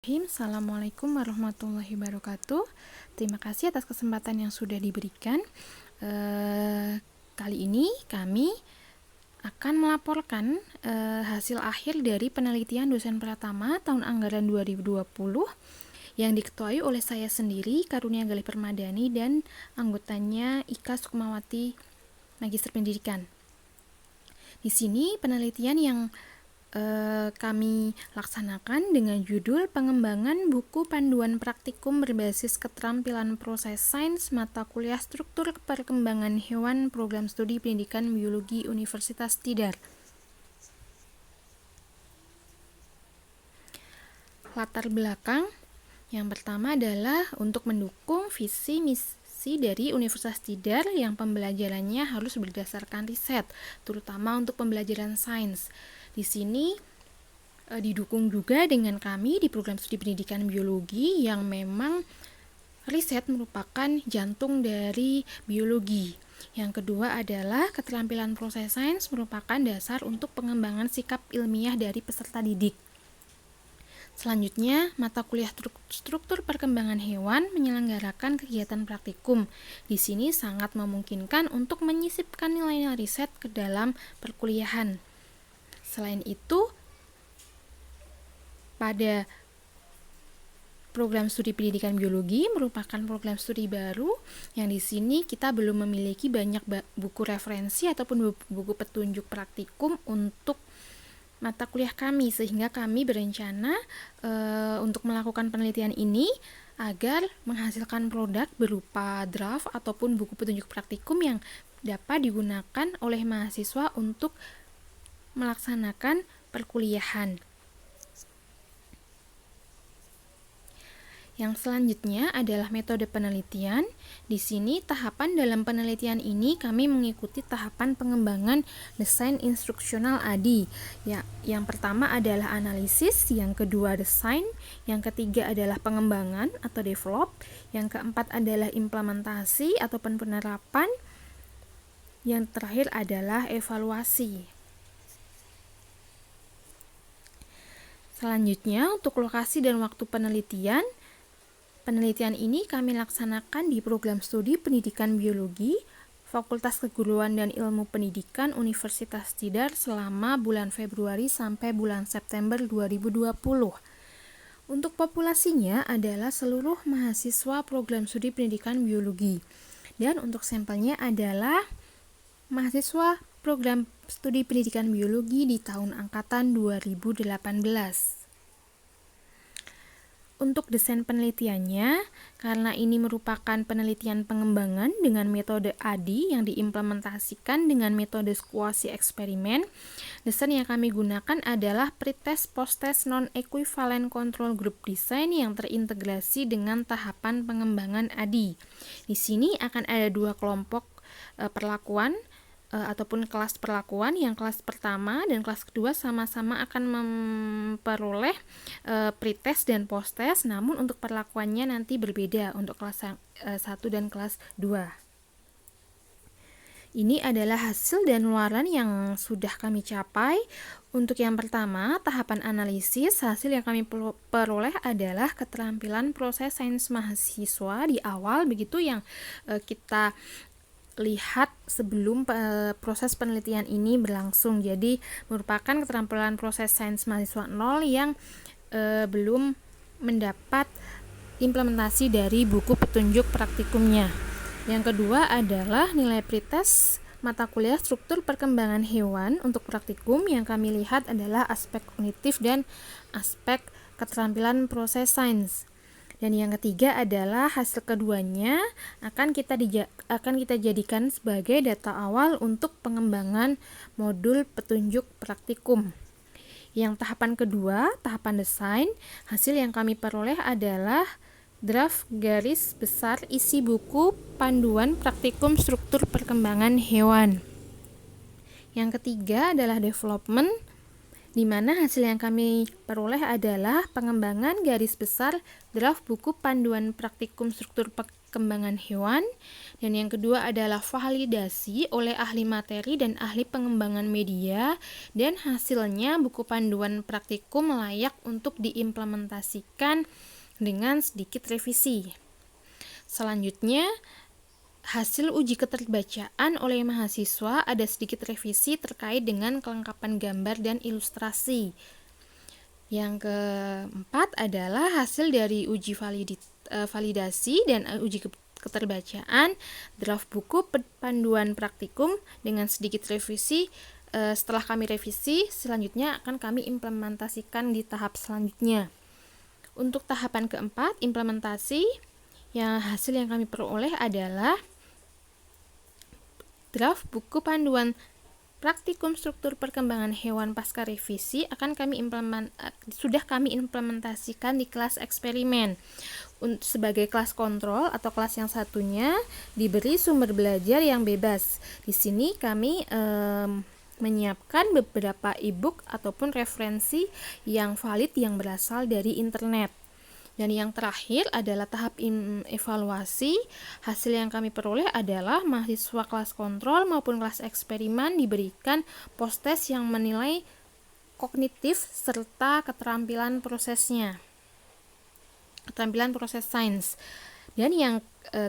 Assalamualaikum warahmatullahi wabarakatuh. Terima kasih atas kesempatan yang sudah diberikan. Kali ini kami akan melaporkan hasil akhir dari penelitian dosen pratama tahun anggaran 2020 yang diketuai oleh saya sendiri, Karunia Galih Permadani, dan anggotanya Ika Sukmawati, Magister Pendidikan. Di sini penelitian yang kami laksanakan dengan judul Pengembangan Buku Panduan Praktikum Berbasis Keterampilan Proses Sains Mata Kuliah Struktur Perkembangan Hewan Program Studi Pendidikan Biologi Universitas Tidar. Latar belakang yang pertama adalah untuk mendukung visi misi dari Universitas Tidar yang pembelajarannya harus berdasarkan riset, terutama untuk pembelajaran sains. Di sini didukung juga dengan kami di program studi pendidikan biologi yang memang riset merupakan jantung dari biologi. Yang kedua adalah keterampilan proses sains merupakan dasar untuk pengembangan sikap ilmiah dari peserta didik. Selanjutnya, mata kuliah struktur perkembangan hewan menyelenggarakan kegiatan praktikum. Di sini sangat memungkinkan untuk menyisipkan nilai-nilai riset ke dalam perkuliahan. Selain itu, pada program studi pendidikan biologi merupakan program studi baru yang di sini kita belum memiliki banyak buku referensi ataupun buku petunjuk praktikum untuk mata kuliah kami, sehingga kami berencana untuk melakukan penelitian ini agar menghasilkan produk berupa draft ataupun buku petunjuk praktikum yang dapat digunakan oleh mahasiswa untuk melaksanakan perkuliahan. Yang selanjutnya adalah metode penelitian. Di sini tahapan dalam penelitian ini kami mengikuti tahapan pengembangan desain instruksional ADI. Yang pertama adalah analisis, yang kedua desain, yang ketiga adalah pengembangan atau develop, yang keempat adalah implementasi ataupun penerapan, yang terakhir adalah evaluasi. Selanjutnya, untuk lokasi dan waktu penelitian ini kami laksanakan di program studi pendidikan biologi Fakultas Keguruan dan Ilmu Pendidikan Universitas Tidar selama bulan Februari sampai bulan September 2020. Untuk populasinya adalah seluruh mahasiswa program studi pendidikan biologi. Dan untuk sampelnya adalah mahasiswa program studi pendidikan biologi di tahun angkatan 2018. Untuk desain penelitiannya, karena ini merupakan penelitian pengembangan dengan metode ADI yang diimplementasikan dengan metode kuasi eksperimen, desain yang kami gunakan adalah pretest post-test non-equivalent control group design yang terintegrasi dengan tahapan pengembangan ADI. Di sini akan ada dua kelompok perlakuan ataupun kelas perlakuan. Yang kelas pertama dan kelas kedua sama-sama akan memperoleh pretest dan posttest, namun untuk perlakuannya nanti berbeda untuk kelas 1 dan kelas 2. Ini adalah hasil dan luaran yang sudah kami capai. Untuk yang pertama, tahapan analisis, hasil yang kami peroleh adalah keterampilan proses sains mahasiswa di awal, begitu yang kita lihat sebelum proses penelitian ini berlangsung. Jadi merupakan keterampilan proses sains mahasiswa 0 yang belum mendapat implementasi dari buku petunjuk praktikumnya. Yang kedua adalah nilai pretest mata kuliah struktur perkembangan hewan untuk praktikum. Yang kami lihat adalah aspek kognitif dan aspek keterampilan proses sains. Dan yang ketiga adalah hasil keduanya akan kita jadikan sebagai data awal untuk pengembangan modul petunjuk praktikum. Yang tahapan kedua, tahapan desain, hasil yang kami peroleh adalah draft garis besar isi buku panduan praktikum struktur perkembangan hewan. Yang ketiga adalah development, di mana hasil yang kami peroleh adalah pengembangan garis besar draft buku panduan praktikum struktur perkembangan hewan. Dan yang kedua adalah validasi oleh ahli materi dan ahli pengembangan media, dan hasilnya buku panduan praktikum layak untuk diimplementasikan dengan sedikit revisi. Selanjutnya, hasil uji keterbacaan oleh mahasiswa ada sedikit revisi terkait dengan kelengkapan gambar dan ilustrasi. Yang keempat adalah hasil dari uji validasi dan uji keterbacaan draft buku panduan praktikum dengan sedikit revisi. Setelah kami revisi, selanjutnya akan kami implementasikan di tahap selanjutnya. Untuk tahapan keempat, implementasi, hasil yang kami peroleh adalah draft buku panduan praktikum struktur perkembangan hewan pasca revisi sudah kami implementasikan di kelas eksperimen. Sebagai kelas kontrol atau kelas yang satunya diberi sumber belajar yang bebas. Di sini kami menyiapkan beberapa e-book ataupun referensi yang valid yang berasal dari internet. Dan yang terakhir adalah tahap evaluasi. Hasil yang kami peroleh adalah mahasiswa kelas kontrol maupun kelas eksperimen diberikan post-test yang menilai kognitif serta keterampilan proses sains. Dan yang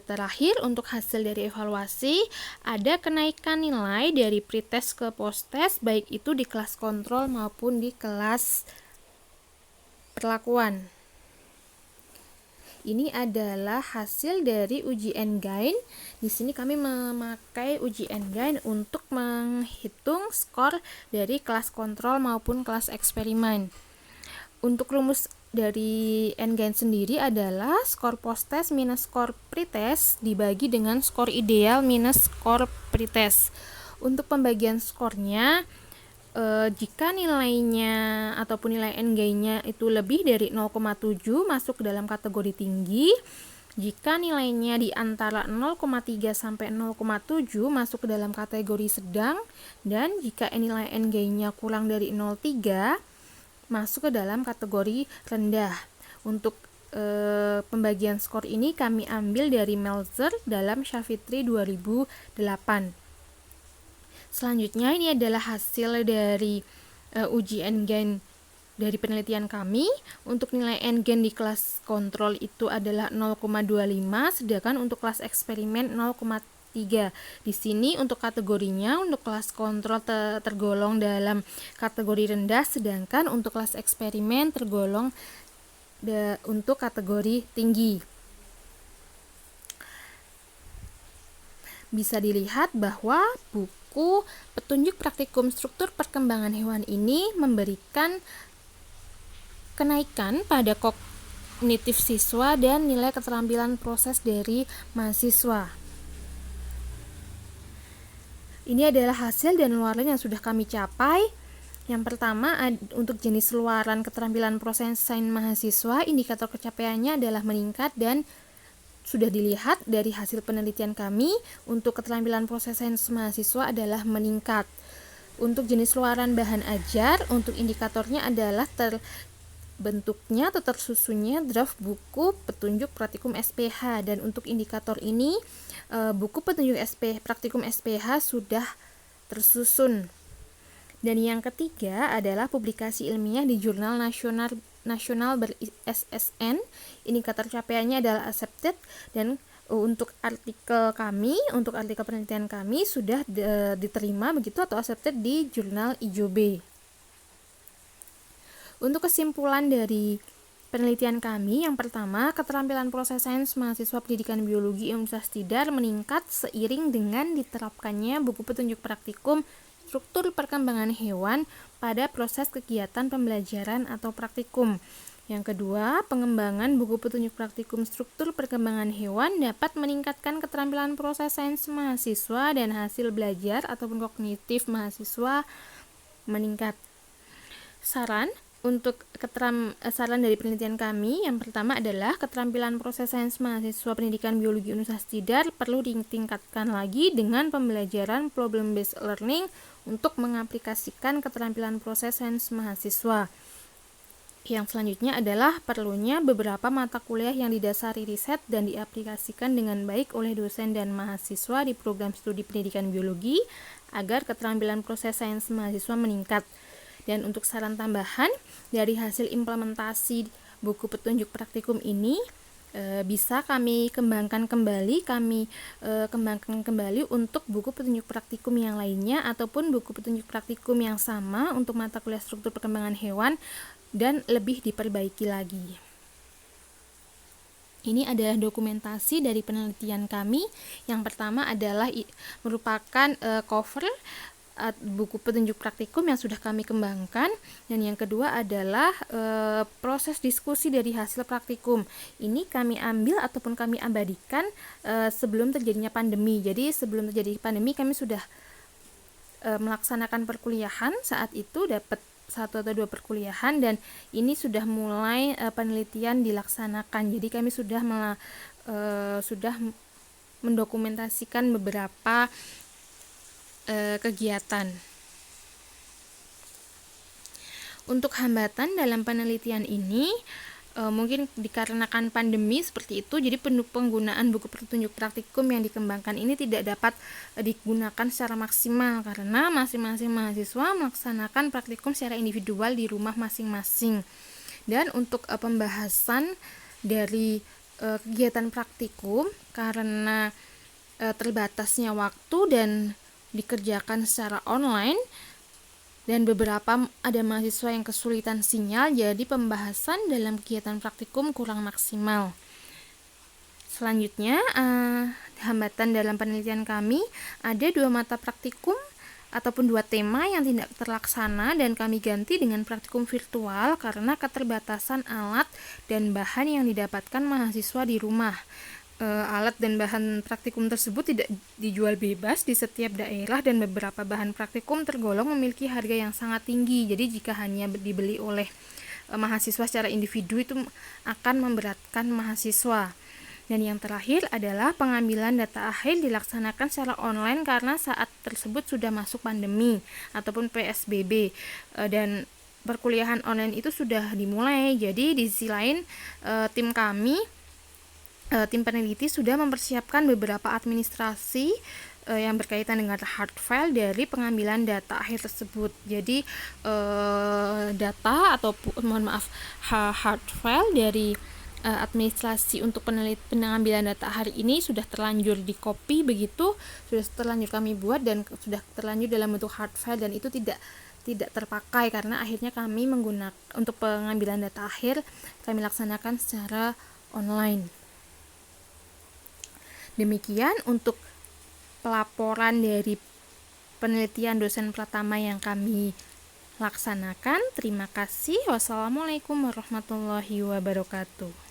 terakhir, untuk hasil dari evaluasi, ada kenaikan nilai dari pretest ke post-test, baik itu di kelas kontrol maupun di kelas perlakuan. Ini adalah hasil dari uji Engine. Di sini kami memakai uji Engine untuk menghitung skor dari kelas kontrol maupun kelas eksperimen. Untuk rumus dari Engine sendiri adalah skor post-test minus skor pretest dibagi dengan skor ideal minus skor pretest. Untuk pembagian skornya, jika nilainya ataupun nilai Engine-nya itu lebih dari 0,7 masuk ke dalam kategori tinggi. Jika nilainya di antara 0,3 sampai 0,7 masuk ke dalam kategori sedang, dan jika nilai Engine-nya kurang dari 0,3 masuk ke dalam kategori rendah. Untuk pembagian skor ini kami ambil dari Meltzer dalam Savitri 2008. Selanjutnya, ini adalah hasil dari uji Engine dari penelitian kami. Untuk nilai Engine di kelas kontrol itu adalah 0,25, sedangkan untuk kelas eksperimen 0,3. Di sini untuk kategorinya, untuk kelas kontrol tergolong dalam kategori rendah, sedangkan untuk kelas eksperimen tergolong untuk kategori tinggi. Bisa dilihat bahwa buku petunjuk praktikum struktur perkembangan hewan ini memberikan kenaikan pada kognitif siswa dan nilai keterampilan proses dari mahasiswa. Ini adalah hasil dan luaran yang sudah kami capai. Yang pertama, untuk jenis luaran keterampilan proses sains mahasiswa, indikator capaiannya adalah meningkat dan sudah dilihat dari hasil penelitian kami. Untuk keterampilan proses sains mahasiswa adalah meningkat. Untuk jenis luaran bahan ajar, untuk indikatornya adalah terbentuknya atau tersusunnya draft buku petunjuk praktikum SPH, dan untuk indikator ini buku petunjuk praktikum SPH sudah tersusun. Dan yang ketiga adalah publikasi ilmiah di jurnal nasional ber-SSN. Indikator capaiannya adalah accepted, dan untuk artikel penelitian kami sudah diterima begitu atau accepted di jurnal IJOB. Untuk kesimpulan dari penelitian kami, yang pertama, keterampilan proses sains mahasiswa pendidikan biologi Universitas Tidar meningkat seiring dengan diterapkannya buku petunjuk praktikum struktur perkembangan hewan pada proses kegiatan pembelajaran atau praktikum. Yang kedua, pengembangan buku petunjuk praktikum struktur perkembangan hewan dapat meningkatkan keterampilan proses sains mahasiswa dan hasil belajar ataupun kognitif mahasiswa meningkat. Saran dari penelitian kami, yang pertama adalah keterampilan proses sains mahasiswa pendidikan biologi Universitas Tidar perlu ditingkatkan lagi dengan pembelajaran problem based learning untuk mengaplikasikan keterampilan proses sains mahasiswa. Yang selanjutnya adalah perlunya beberapa mata kuliah yang didasari riset dan diaplikasikan dengan baik oleh dosen dan mahasiswa di program studi pendidikan biologi agar keterampilan proses sains mahasiswa meningkat. Dan untuk saran tambahan, dari hasil implementasi buku petunjuk praktikum ini bisa kami kembangkan kembali untuk buku petunjuk praktikum yang lainnya ataupun buku petunjuk praktikum yang sama untuk mata kuliah struktur perkembangan hewan dan lebih diperbaiki lagi. Ini adalah dokumentasi dari penelitian kami. Yang pertama adalah merupakan cover buku petunjuk praktikum yang sudah kami kembangkan, dan yang kedua adalah proses diskusi dari hasil praktikum. Ini kami ambil ataupun kami abadikan sebelum terjadinya pandemi. Jadi sebelum terjadi pandemi kami sudah melaksanakan perkuliahan, saat itu dapat 1 atau 2 perkuliahan, dan ini sudah mulai penelitian dilaksanakan. Jadi kami sudah mendokumentasikan beberapa kegiatan. Untuk hambatan dalam penelitian ini mungkin dikarenakan pandemi seperti itu, jadi penggunaan buku petunjuk praktikum yang dikembangkan ini tidak dapat digunakan secara maksimal karena masing-masing mahasiswa melaksanakan praktikum secara individual di rumah masing-masing. Dan untuk pembahasan dari kegiatan praktikum, karena terbatasnya waktu dan dikerjakan secara online, dan beberapa ada mahasiswa yang kesulitan sinyal, jadi pembahasan dalam kegiatan praktikum kurang maksimal. Selanjutnya, hambatan dalam penelitian kami, ada 2 mata praktikum ataupun 2 tema yang tidak terlaksana dan kami ganti dengan praktikum virtual karena keterbatasan alat dan bahan yang didapatkan mahasiswa di rumah. Alat dan bahan praktikum tersebut tidak dijual bebas di setiap daerah dan beberapa bahan praktikum tergolong memiliki harga yang sangat tinggi. Jadi jika hanya dibeli oleh mahasiswa secara individu itu akan memberatkan mahasiswa. Dan yang terakhir adalah pengambilan data akhir dilaksanakan secara online karena saat tersebut sudah masuk pandemi ataupun PSBB, dan perkuliahan online itu sudah dimulai. Jadi di sisi lain tim peneliti sudah mempersiapkan beberapa administrasi yang berkaitan dengan hard file dari pengambilan data akhir tersebut. Jadi hard file dari administrasi untuk pengambilan data hari ini sudah terlanjur di copy, begitu sudah terlanjur kami buat dan sudah terlanjur dalam bentuk hard file, dan itu tidak terpakai karena akhirnya kami menggunakan untuk pengambilan data akhir kami laksanakan secara online. Demikian untuk pelaporan dari penelitian dosen Pratama yang kami laksanakan. Terima kasih. Wassalamualaikum warahmatullahi wabarakatuh.